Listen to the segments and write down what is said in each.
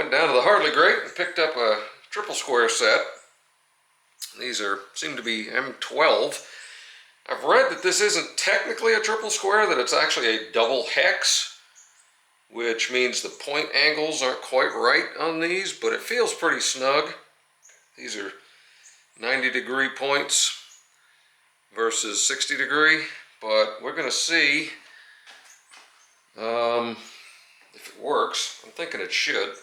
went down to the Hardly Great and picked up a triple square set. These seem to be M12. I've read that this isn't technically a triple square, that it's actually a double hex, which means the point angles aren't quite right on these, but it feels pretty snug. These are 90-degree points versus 60-degree, but we're going to see if it works. I'm thinking it should.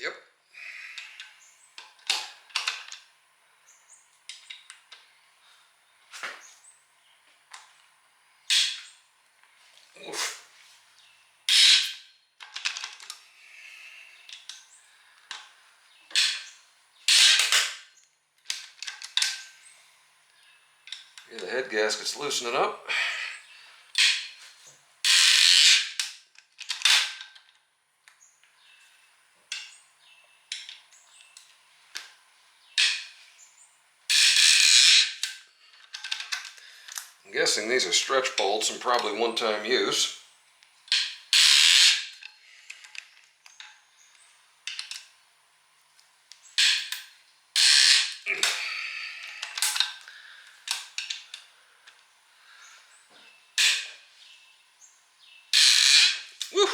Yep. Oof. Yeah, the head gasket's loosening up. I'm guessing these are stretch bolts and probably one-time use. Woo!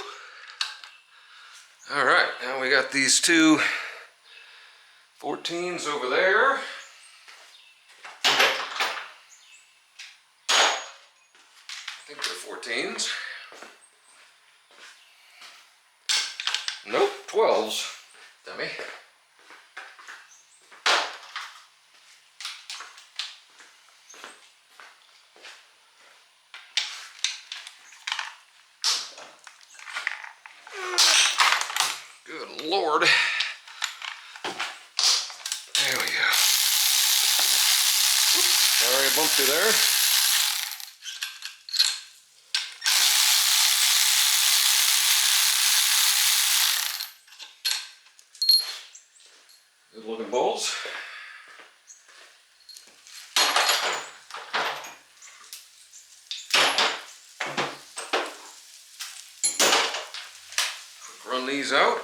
All right, now we got these two 14s over there. I think they're 14s. Nope, 12s, dummy. Good Lord. There we go. Oops, sorry I bumped you there. Good looking bolts. Run these out.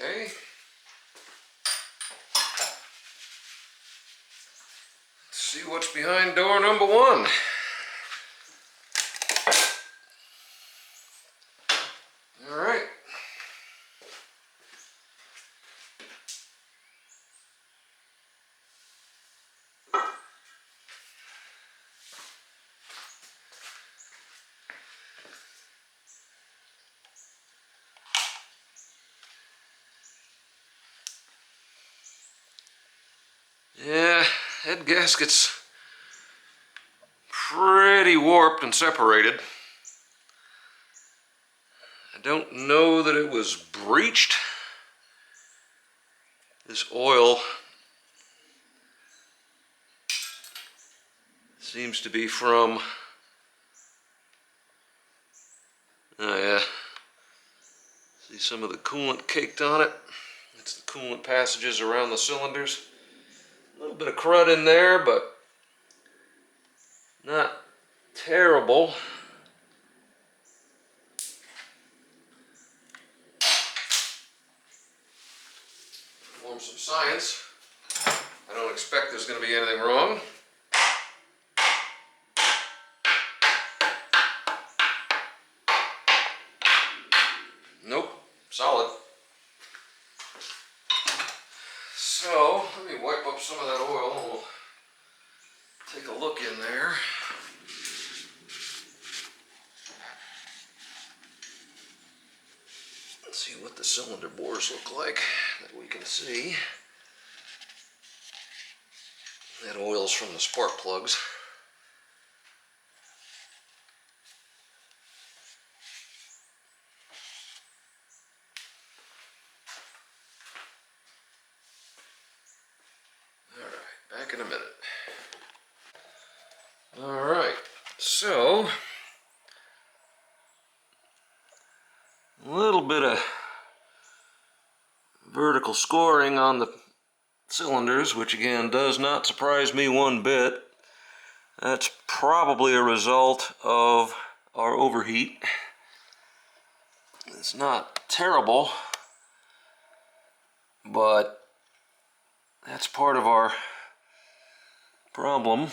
Okay. Let's see what's behind door number 1. All right. Yeah, head gasket's pretty warped and separated. I don't know that it was breached. This oil seems to be from, oh yeah, see some of the coolant caked on it. That's the coolant passages around the cylinders. A little bit of crud in there, but not terrible. solid. So let me wipe up some of that oil and we'll take a look in there. Let's see what the cylinder bores look like that we can see. That oil's from the spark plugs. Alright, back in a minute. Alright, so a little bit of vertical scoring on the cylinders, which again does not surprise me one bit. That's probably a result of our overheat. It's not terrible, but that's part of our problem.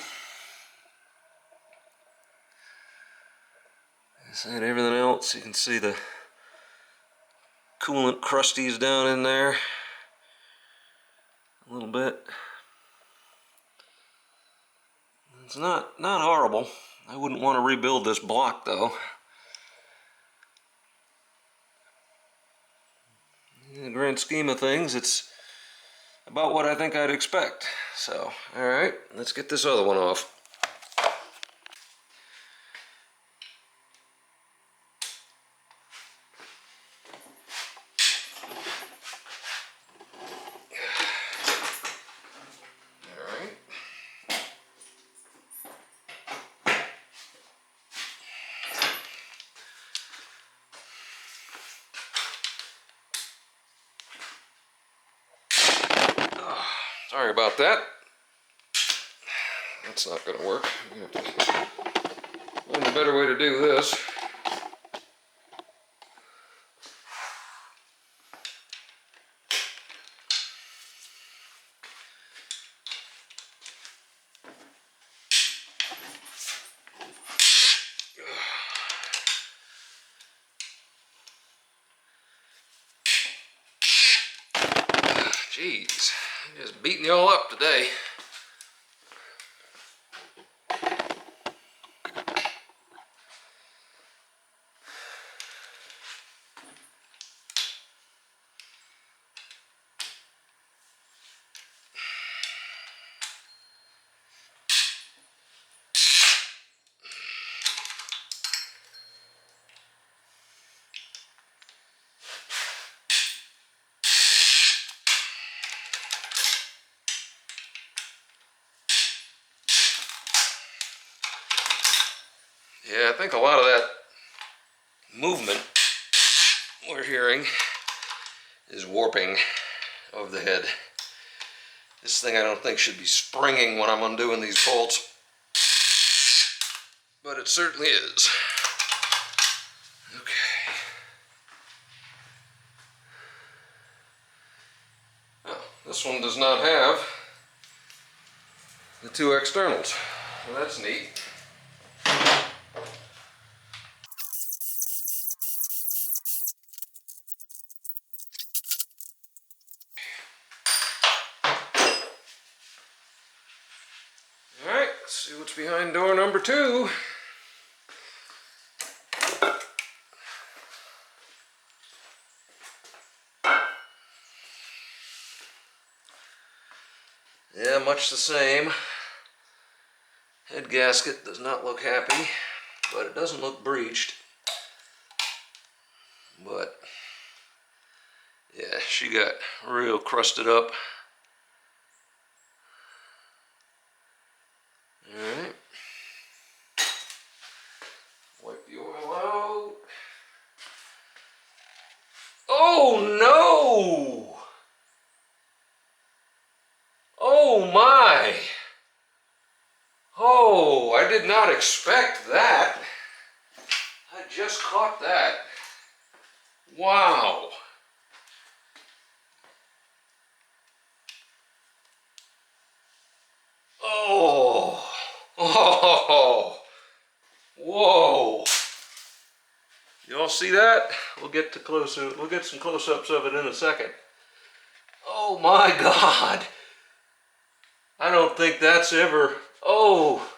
And everything else, you can see the coolant crusties down in there a little bit. It's not horrible. I wouldn't want to rebuild this block though. In the grand scheme of things, it's about what I think I'd expect. So, alright, let's get this other one off. Sorry about that. That's not going to work. I'm going to have to find a better way to do this. Jeez, I'm just beating you all up today. Yeah, I think a lot of that movement we're hearing is warping of the head. This thing I don't think should be springing when I'm undoing these bolts, but it certainly is. Okay. Well, this one does not have the two externals, so that's neat. Alright, let's see what's behind door number 2. Yeah, much the same. Head gasket does not look happy, but it doesn't look breached. But yeah, she got real crusted up. Alright. Wipe the oil out. Oh no! Oh my! Oh, I did not expect that. I just caught that. Wow. Oh. Oh. Whoa. You all see that? We'll get some close-ups of it in a second. Oh my God! I don't think that's ever. Oh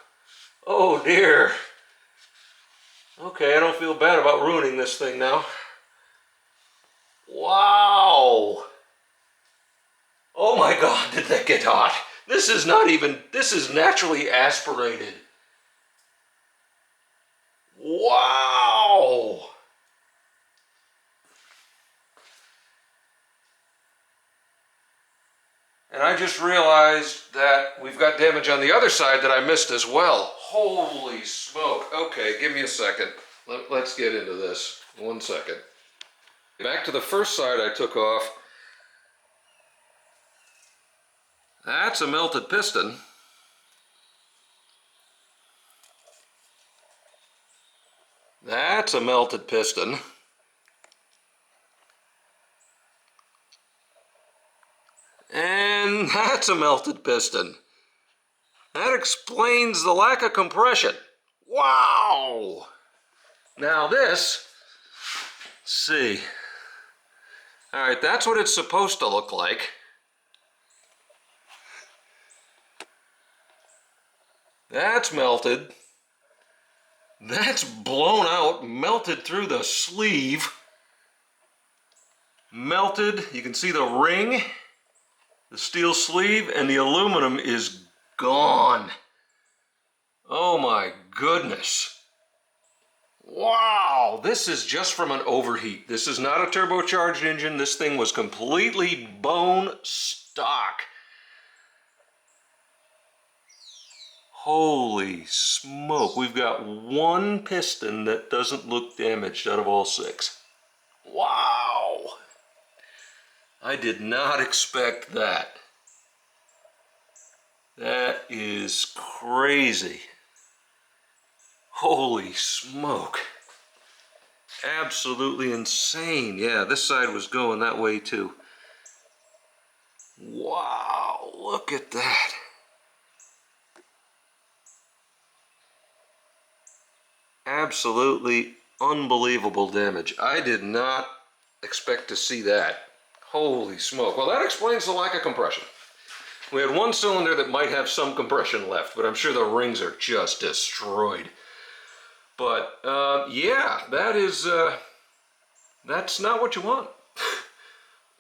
dear. Okay, I don't feel bad about ruining this thing now. Wow! Oh my God, did that get hot? This is naturally aspirated. Wow! And I just realized that we've got damage on the other side that I missed as well. Holy smoke. Okay, give me a second. Let's get into this. 1 second. Back to the first side I took off. That's a melted piston. That's a melted piston. And that's a melted piston. That explains the lack of compression. Wow! Now this, let's see. All right, that's what it's supposed to look like. That's melted. That's blown out, melted through the sleeve. Melted, you can see the ring, the steel sleeve, and the aluminum is gone. Oh my goodness. Wow, this is just from an overheat. This is not a turbocharged engine. This thing was completely bone stock. Holy smoke, we've got one piston that doesn't look damaged out of all 6. Wow! I did not expect that. That is crazy. Holy smoke. Absolutely insane. Yeah, this side was going that way too. Wow, look at that. Absolutely unbelievable damage. I did not expect to see that. Holy smoke. Well, that explains the lack of compression. We had one cylinder that might have some compression left, but I'm sure the rings are just destroyed. But yeah, that's not what you want.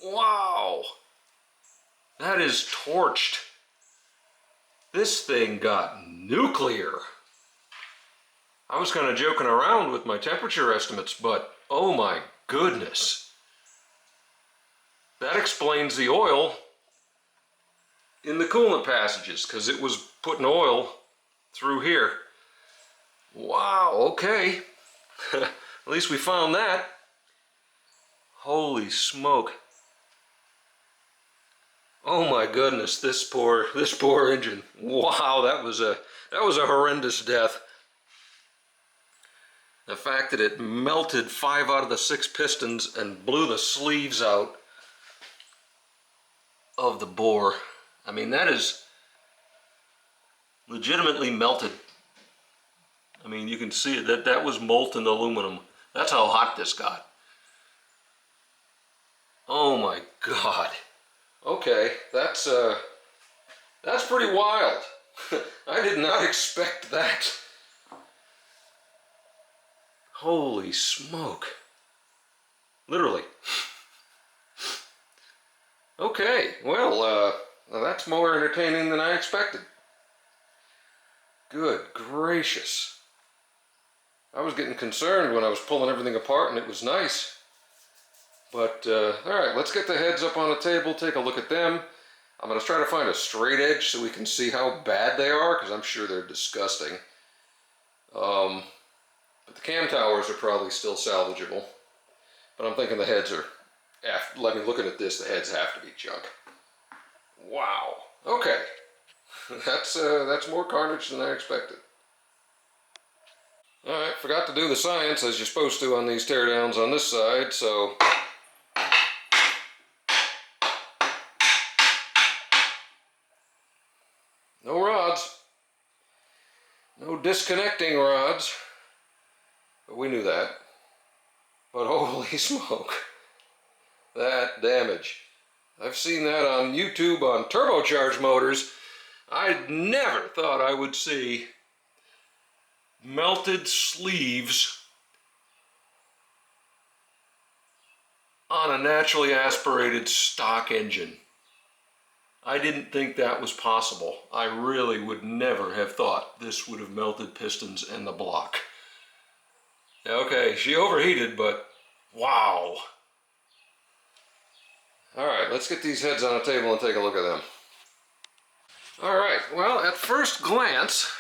Wow. That is torched. This thing got nuclear. I was kind of joking around with my temperature estimates, but oh my goodness. That explains the oil in the coolant passages, because it was putting oil through here. Wow, okay. At least we found that. Holy smoke. Oh my goodness, this poor engine. Wow, that was a horrendous death. The fact that it melted 5 out of the 6 pistons and blew the sleeves out of the bore. I mean, that is legitimately melted. I mean, you can see it, that was molten aluminum. That's how hot this got. Oh my God. Okay, that's pretty wild. I did not expect that. Holy smoke. Literally. Okay, well, that's more entertaining than I expected. Good gracious. I was getting concerned when I was pulling everything apart, and it was nice. But, alright, let's get the heads up on the table, take a look at them. I'm going to try to find a straight edge so we can see how bad they are, because I'm sure they're disgusting. But the cam towers are probably still salvageable. But I'm thinking the heads are, looking at this, the heads have to be junk. Wow. Okay. That's more carnage than I expected. Alright, forgot to do the science as you're supposed to on these teardowns on this side, so... No rods. No disconnecting rods. But we knew that. but holy smoke, that damage. I've seen that on YouTube on turbocharged motors. I never thought I would see melted sleeves on a naturally aspirated stock engine. I didn't think that was possible. I really would never have thought this would have melted pistons and the block. Okay, she overheated, but wow. All right, let's get these heads on a table and take a look at them. All right, well, at first glance,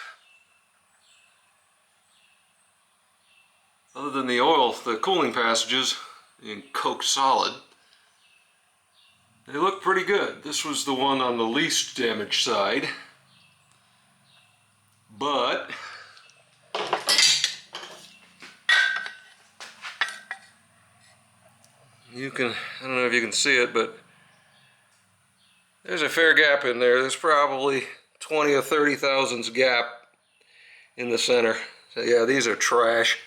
other than the oil, the cooling passages being coked solid, they look pretty good. This was the one on the least damaged side, but you can, I don't know if you can see it, but there's a fair gap in there. There's probably 20 or 30 thousandths gap in the center. So yeah, these are trash.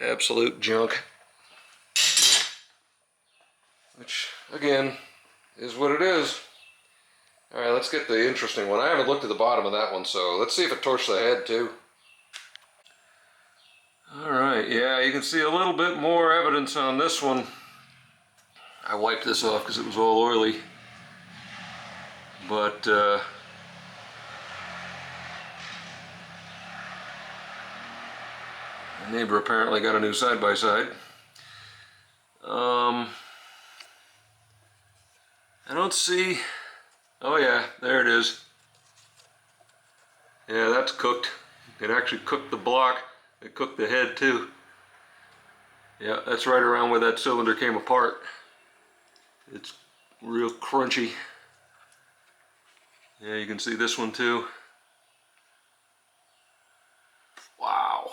Absolute junk. Which, again, is what it is. All right, let's get the interesting one. I haven't looked at the bottom of that one, so let's see if it torched the head too. All right, yeah, you can see a little bit more evidence on this one. I wiped this off because it was all oily. But, my neighbor apparently got a new side-by-side. I don't see... Oh yeah, there it is. Yeah, that's cooked. It actually cooked the block. It cooked the head too. Yeah, that's right around where that cylinder came apart. It's real crunchy. Yeah, you can see this one too. Wow.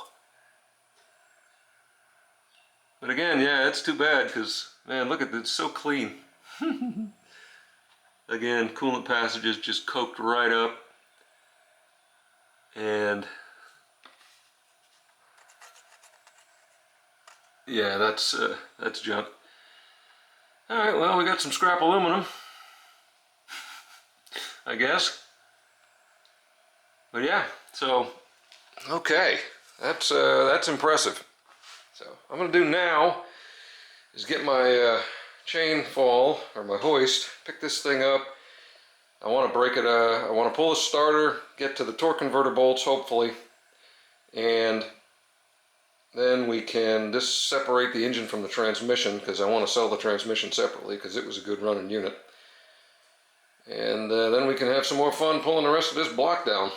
But again, yeah, it's too bad because, man, look at this, it's so clean. Again, coolant passages just coked right up. And yeah, that's junk. All right, well, we got some scrap aluminum, I guess. But yeah, so okay, that's impressive. So I'm gonna do now is get my chain fall or my hoist, pick this thing up. I want to break it. I want to pull the starter, get to the torque converter bolts, hopefully, and then we can just separate the engine from the transmission because I want to sell the transmission separately because it was a good running unit. And then we can have some more fun pulling the rest of this block down.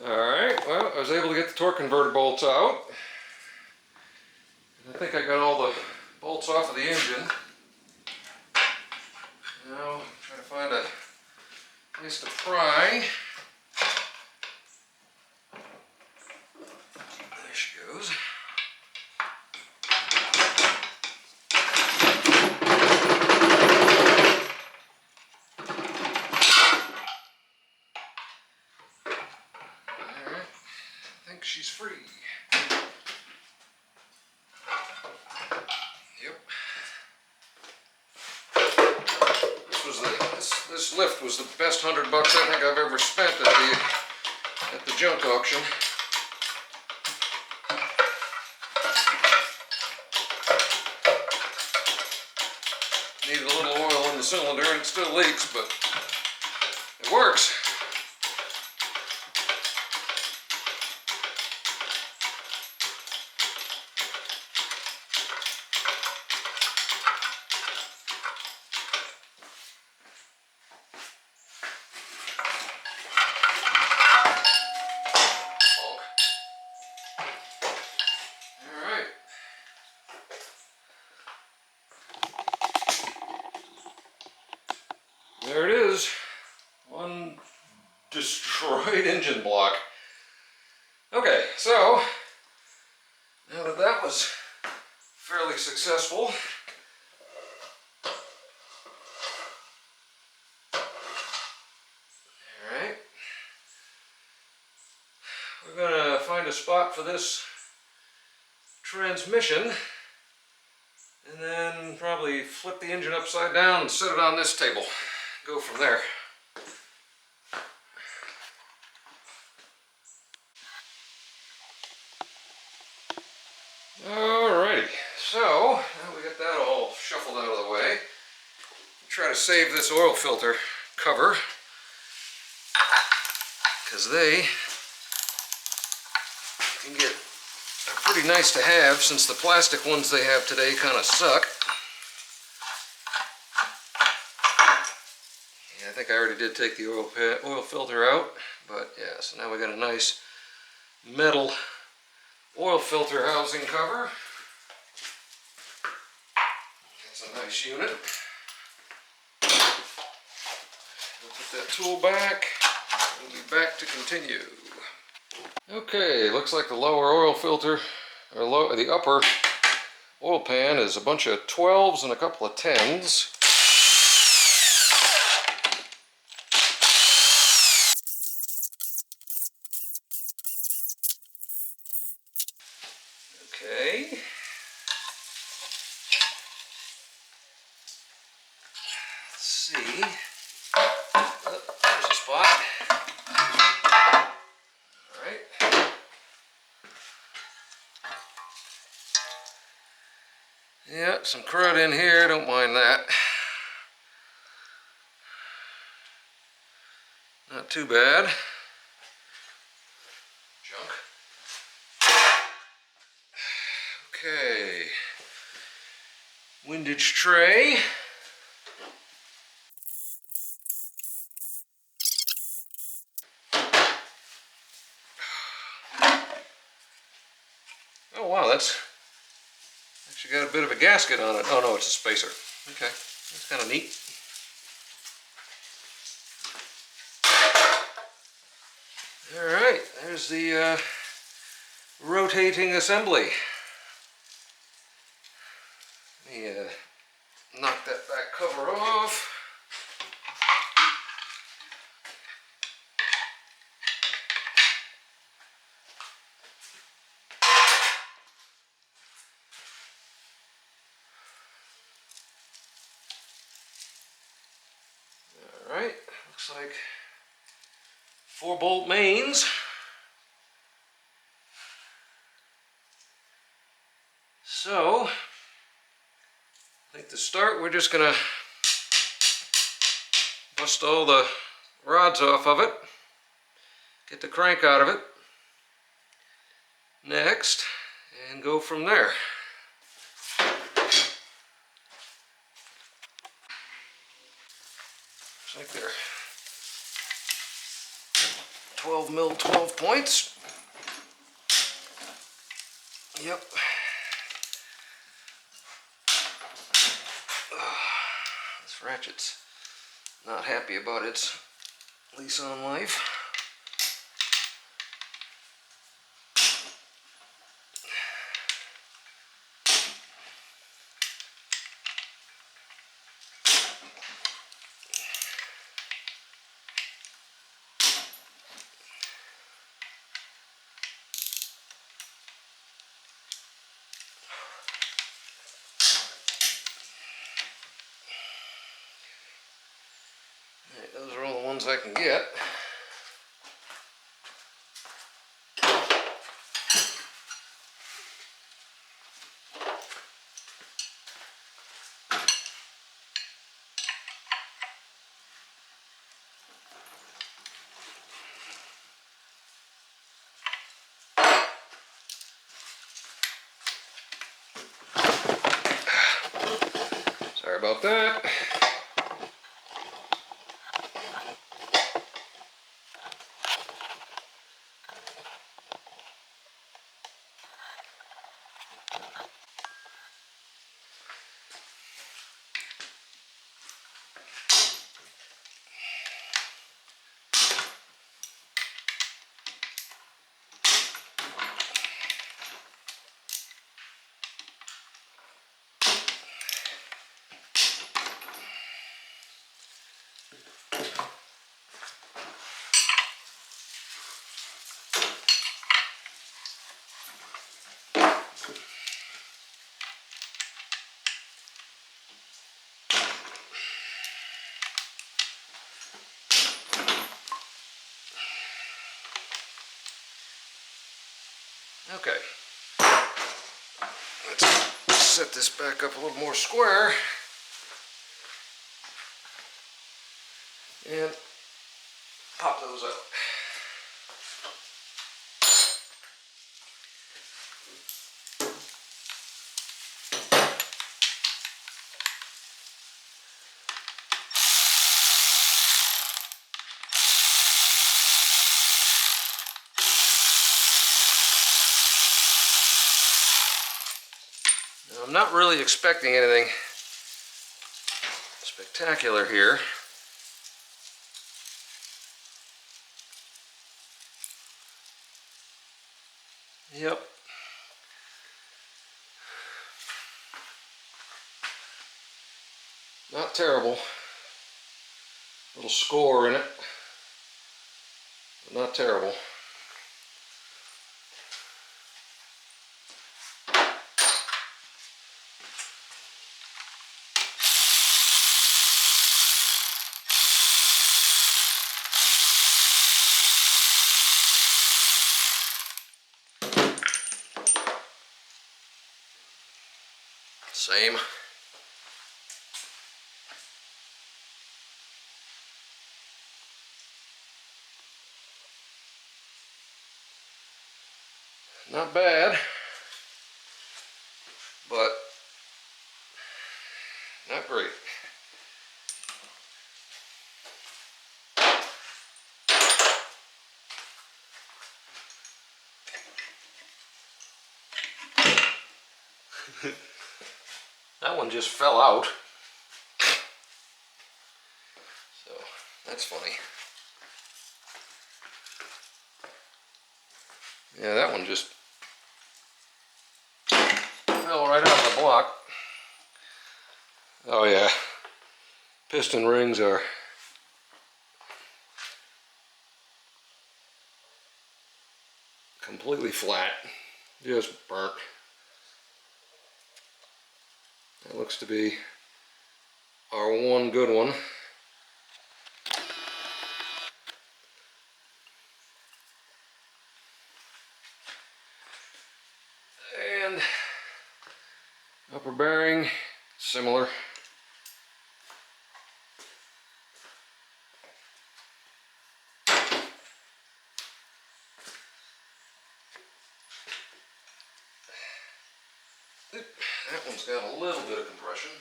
Alright, well, I was able to get the torque converter bolts out. I think I got all the bolts off of the engine. Now, try to find a place to pry. There she goes. Alright, I think she's free. Yep. This lift was the best $100 I think I've ever spent at the junk auction. Needed a little oil in the cylinder and it still leaks, but it works. There it is, one destroyed engine block. Okay, so now that that was fairly successful, alright, we're gonna find a spot for this transmission, and then probably flip the engine upside down and set it on this table. Go from there. Alrighty, so now we got that all shuffled out of the way. Try to save this oil filter cover, because they can get pretty nice to have, since the plastic ones they have today kind of suck. Yeah, I think I already did take the oil filter out, but yeah, so now we got a nice metal oil filter housing cover. That's a nice unit. We'll put that tool back. We'll be back to continue. Okay, looks like the lower oil filter, or the upper oil pan, is a bunch of 12s and a couple of 10s. Okay. Let's see. Oh, there's a spot. Alright. Yeah, some crud in here, don't mind that. Not too bad. Junk. Okay. Windage tray. Oh wow, that's actually got a bit of a gasket on it. Oh no, it's a spacer. Okay, that's kind of neat. Alright, there's the rotating assembly. Let me knock that back cover off. Alright, looks like 4-bolt mains. So, I think to start we're just going to bust all the rods off of it, get the crank out of it next, and go from there. Looks like they're 12 mil 12 points. Yep. This ratchet's not happy about its lease on life. Alright, those are all the ones I can get. Sorry about that. Okay. Let's set this back up a little more square. And pop those out. Now, I'm not really expecting anything spectacular here. Yep. Not terrible. Little score in it, but not terrible. Same. Not bad, but not great. That one just fell out. So that's funny. Yeah, that one just fell right out of the block. Oh yeah, piston rings are completely flat, just burnt. That looks to be our one good one. And upper bearing, similar. That one's got a little bit of compression.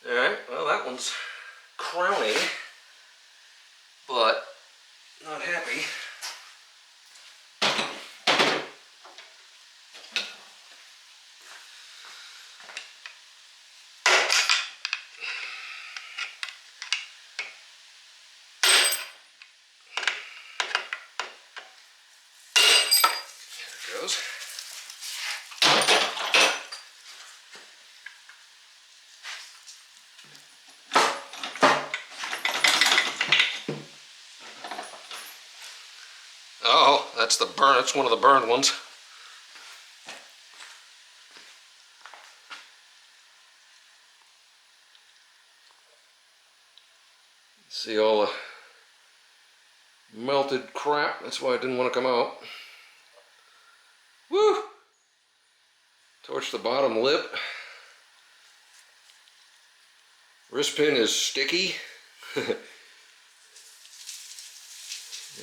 Alright, well that one's crowning, but not happy. There it goes. Oh, that's the burn. That's one of the burned ones. See all the melted crap. That's why it didn't want to come out. Woo! Torch the bottom lip. Wrist pin is sticky.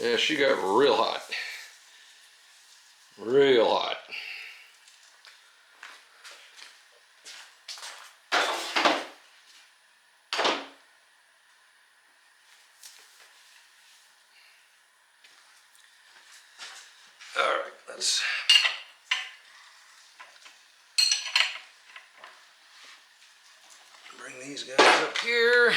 Yeah, she got real hot. Real hot. Alright, let's bring these guys up here.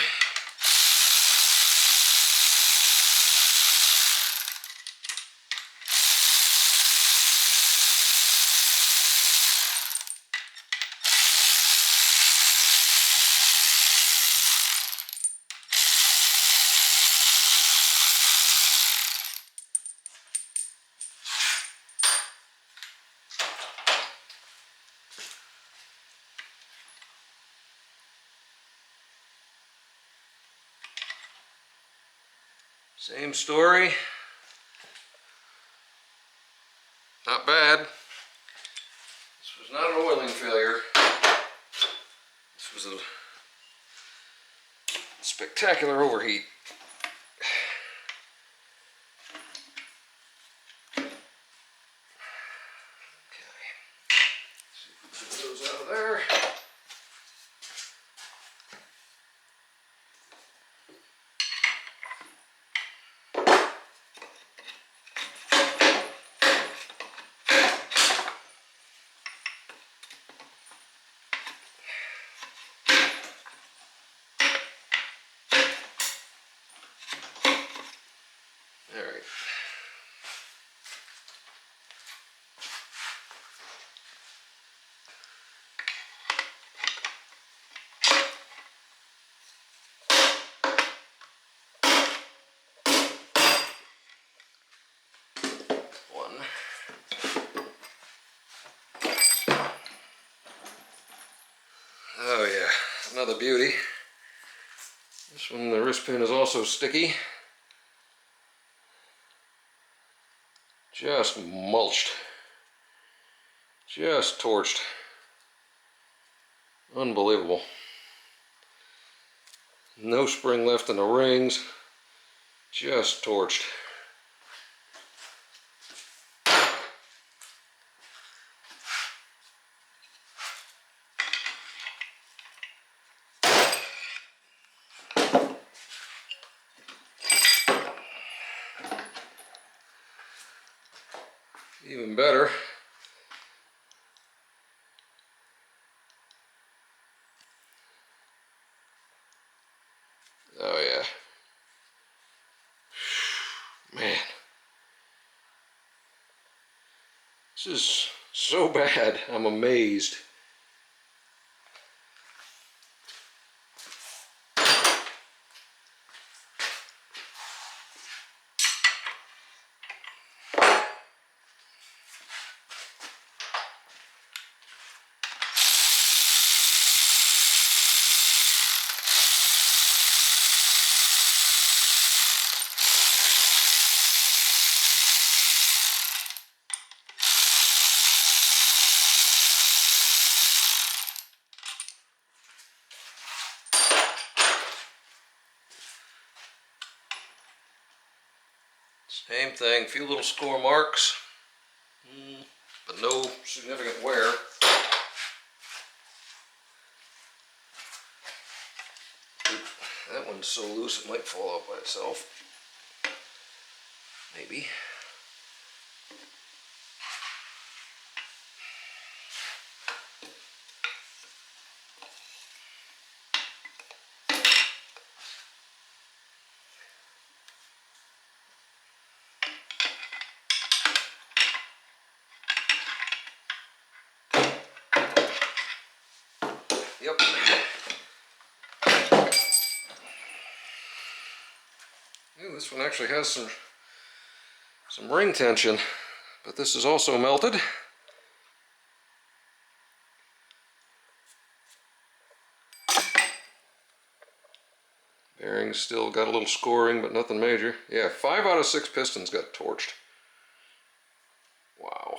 Same story. Not bad. This was not an oiling failure. This was a spectacular overheat. Okay. See if we can get those out of there. Oh yeah, another beauty. This one, the wrist pin is also sticky. Just mulched. Just torched. Unbelievable. No spring left in the rings. Just torched. Even better, oh yeah, man, this is so bad, I'm amazed. Same thing, a few little score marks, but no significant wear. That one's so loose it might fall out by itself. Maybe. Yep. Ooh, this one actually has some ring tension, but this is also melted. Bearings still got a little scoring, but nothing major. Yeah, 5 out of 6 pistons got torched. Wow.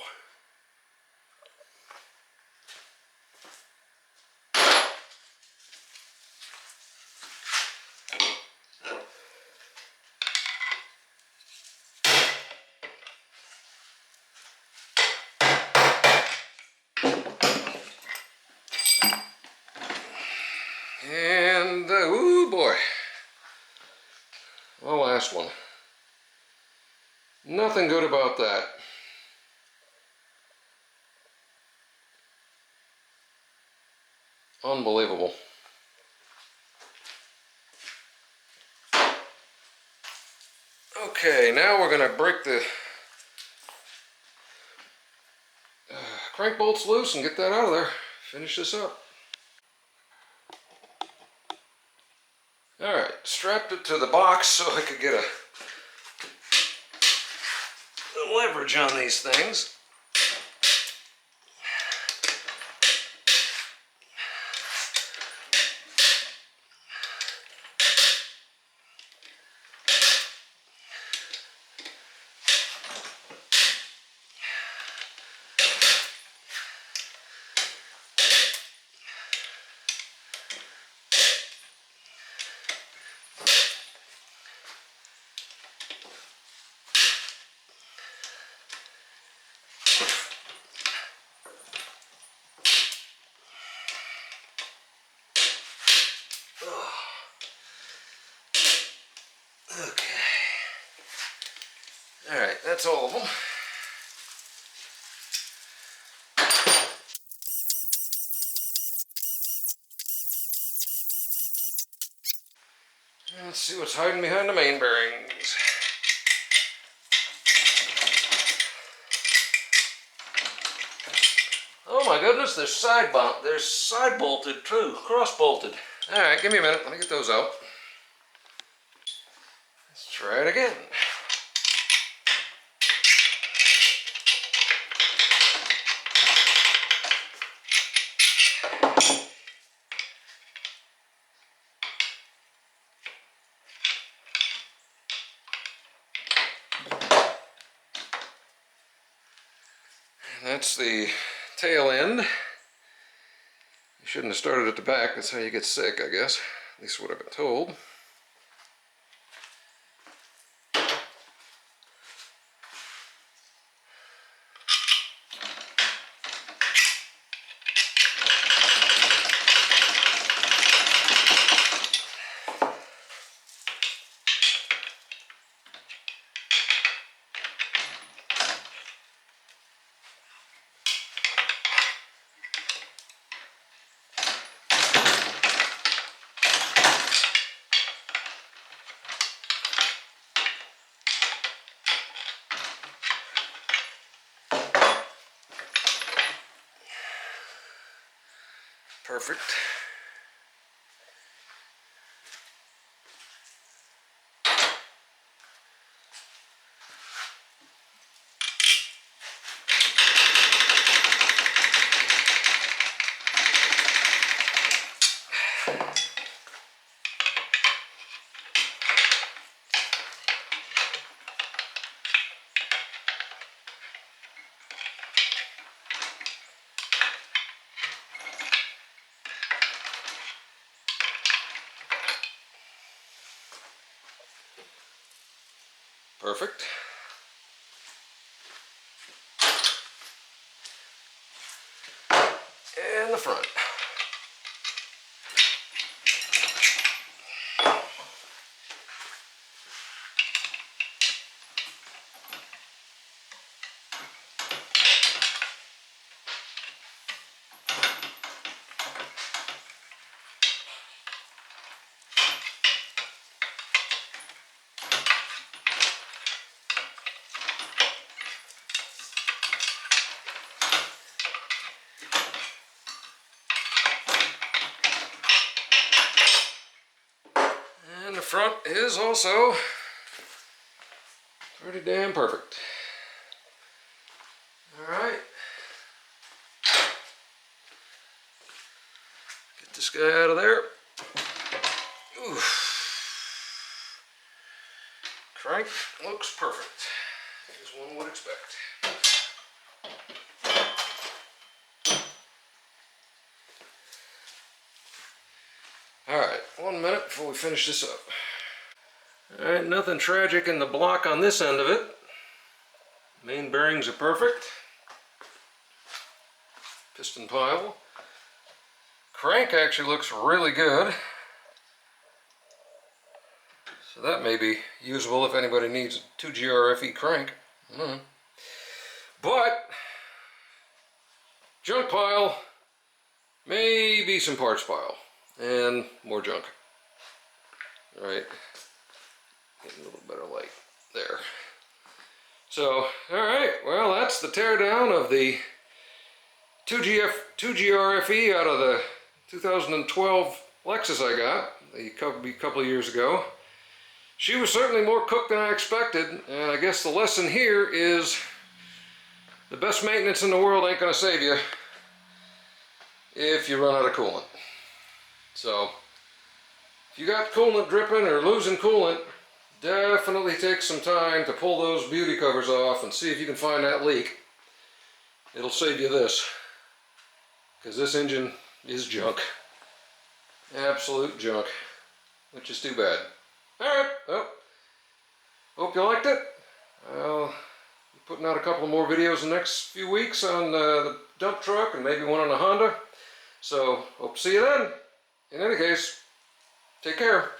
And, ooh boy. The last one. Nothing good about that. Unbelievable. Okay, now we're going to break the crank bolts loose and get that out of there. Finish this up. Alright, strapped it to the box so I could get a leverage on these things. that's all of them. Let's see what's hiding behind the main bearings. Oh my goodness, they're side bolted too, cross bolted. All right, give me a minute, let me get those out. Let's try it again. That's the tail end. You shouldn't have started at the back. That's how you get sick, I guess. At least what I've been told. Perfect. Perfect. And the front. And the front is also pretty damn perfect. All right. Get this guy out of there. Oof. Crank looks perfect, as one would expect. Alright, 1 minute before we finish this up. Alright, nothing tragic in the block on this end of it. Main bearings are perfect. Piston pile. Crank actually looks really good. So that may be usable if anybody needs a 2GRFE crank. But junk pile, maybe some parts pile, and more junk. Right, getting a little better light there. So, all right, well, that's the teardown of the 2GRFE out of the 2012 Lexus I got a couple of years ago. She was certainly more cooked than I expected, and I guess the lesson here is the best maintenance in the world ain't gonna save you if you run out of coolant. So, if you got coolant dripping or losing coolant, definitely take some time to pull those beauty covers off and see if you can find that leak. It'll save you this, because this engine is junk. Absolute junk, which is too bad. Alright, well, hope you liked it. I'll be putting out a couple more videos in the next few weeks on the dump truck and maybe one on the Honda. So, hope to see you then. In any case, take care.